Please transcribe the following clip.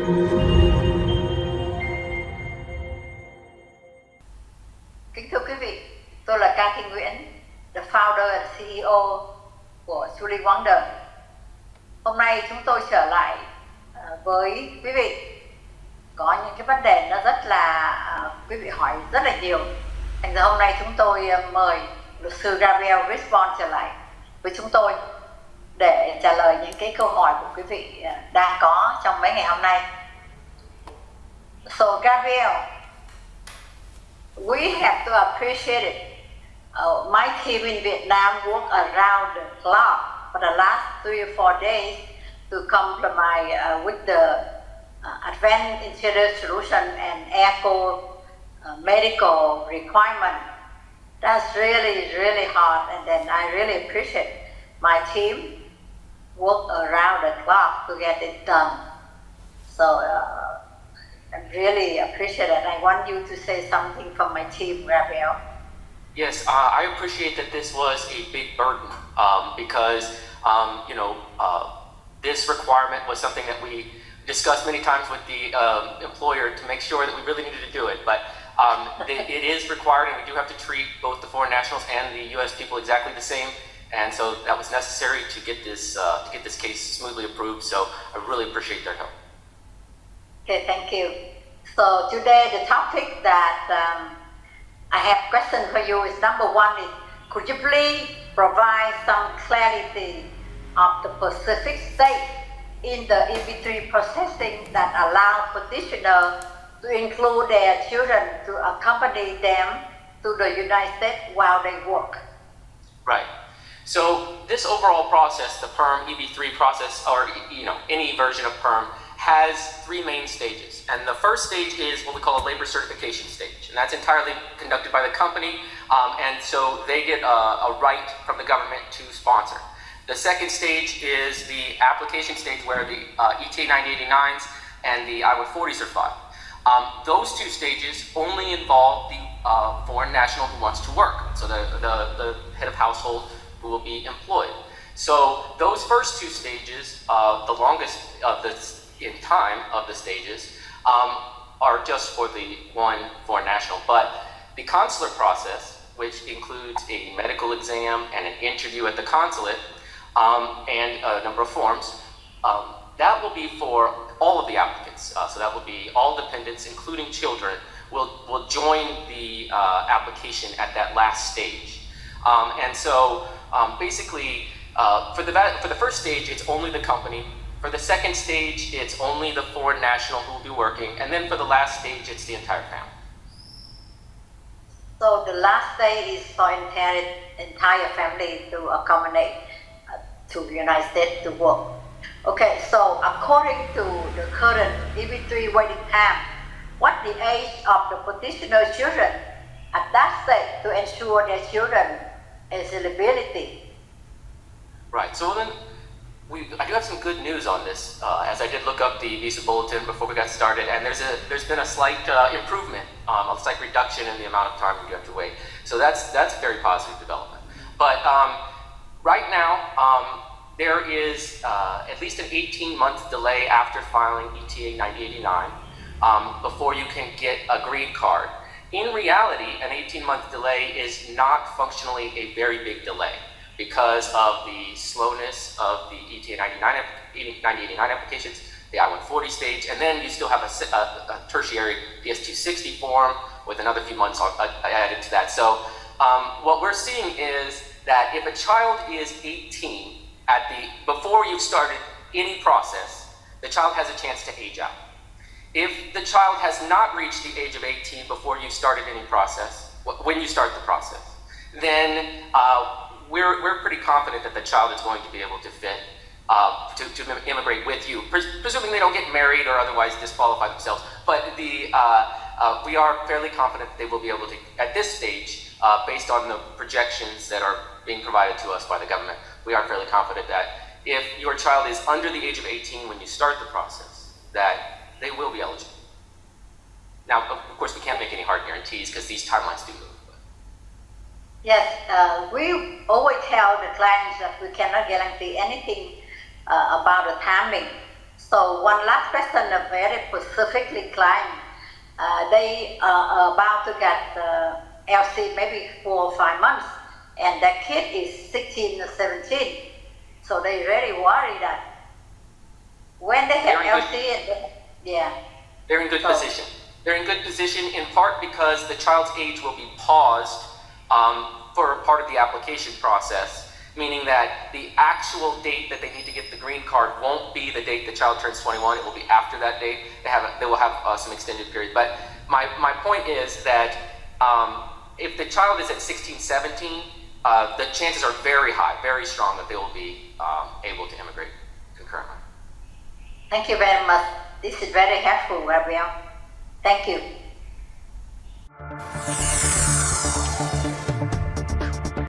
Kính thưa quý vị, tôi là Cathy, the founder and CEO của Julie Wonder. Hôm nay chúng tôi trở lại với quý vị. Có những cái vấn đề nó rất là quý vị hỏi rất là nhiều. Thành ra hôm nay chúng tôi mời luật sư Gabriel Respond trở lại với chúng tôi để trả lời những cái câu hỏi của quý vị đang có trong mấy ngày hôm nay. So Gabriel, we have to appreciate it. My team in Vietnam worked around the clock for the last 3 or 4 days to comply with the advanced interior solution and eco medical requirement. That's really, really hard, and then I really appreciate my team work around the clock to get it done. So I really appreciate it. I want you to say something from my team, Gabriel. Yes, I appreciate that this was a big burden because, this requirement was something that we discussed many times with the employer to make sure that we really needed to do it. But it is required, and we do have to treat both the foreign nationals and the U.S. people exactly the same. And so that was necessary to get this case smoothly approved. So I really appreciate their help. Okay, thank you. So today the topic that I have question for you is number one is, could you please provide some clarity of the specific state in the EB-3 processing that allow petitioner to include their children to accompany them to the United States while they work? Right. So this overall process, the PERM EB-3 process, or any version of PERM, has 3 main stages. And the first stage is what we call a labor certification stage. And that's entirely conducted by the company. And so they get a right from the government to sponsor. The second stage is the application stage where the ETA 9089s and the I-140s are filed. Those 2 stages only involve the foreign national who wants to work. So the head of household who will be employed. So those first 2 stages, the longest in time of the stages, are just for the one foreign national. But the consular process, which includes a medical exam and an interview at the consulate, and a number of forms, that will be for all of the applicants. So that will be all dependents, including children, will join the application at that last stage. And so basically, for the first stage, it's only the company. For the second stage, it's only the foreign national who will be working. And then for the last stage, it's the entire family. So the last day is for entire family to accommodate to the United States to work. Okay, so according to the current EB-3 waiting time, what the age of the petitioner's children at that stage to ensure their children eligibility? Right, so then I do have some good news on this, as I did look up the visa bulletin before we got started, and there's been a slight improvement, a slight reduction in the amount of time you have to wait. So that's a very positive development. But right now, there is at least an 18-month delay after filing ETA 9089 before you can get a green card. In reality, an 18-month delay is not functionally a very big delay because of the slowness of the ETA 9089 applications, the I-140 stage, and then you still have a tertiary PS-260 form with another few months added to that. So what we're seeing is that if a child is 18 before you've started any process, the child has a chance to age out. If the child has not reached the age of 18 before you've started any process, when you start the process, then we're pretty confident that the child is going to be able to fit to immigrate with you, presuming they don't get married or otherwise disqualify themselves. But we are fairly confident that they will be able to, at this stage, based on the projections that are being provided to us by the government, we are fairly confident that if your child is under the age of 18 when you start the process, that they will be eligible. Now, of course, we can't make any hard guarantees because these timelines do move. Yes, we always tell the clients that we cannot guarantee anything about the timing. So one last question, a very specifically client. They are about to get LC maybe 4 or 5 months, and their kid is 16 or 17. So they really worry that when they have LC, they're in good position. They're in good position in part because the child's age will be paused for part of the application process, meaning that the actual date that they need to get the green card won't be the date the child turns 21. It will be after that date. They will have some extended period. But my point is that if the child is at 16, 17, the chances are very high, very strong that they will be able to immigrate concurrently. Thank you very much. This is very helpful, Gabriel. Thank you.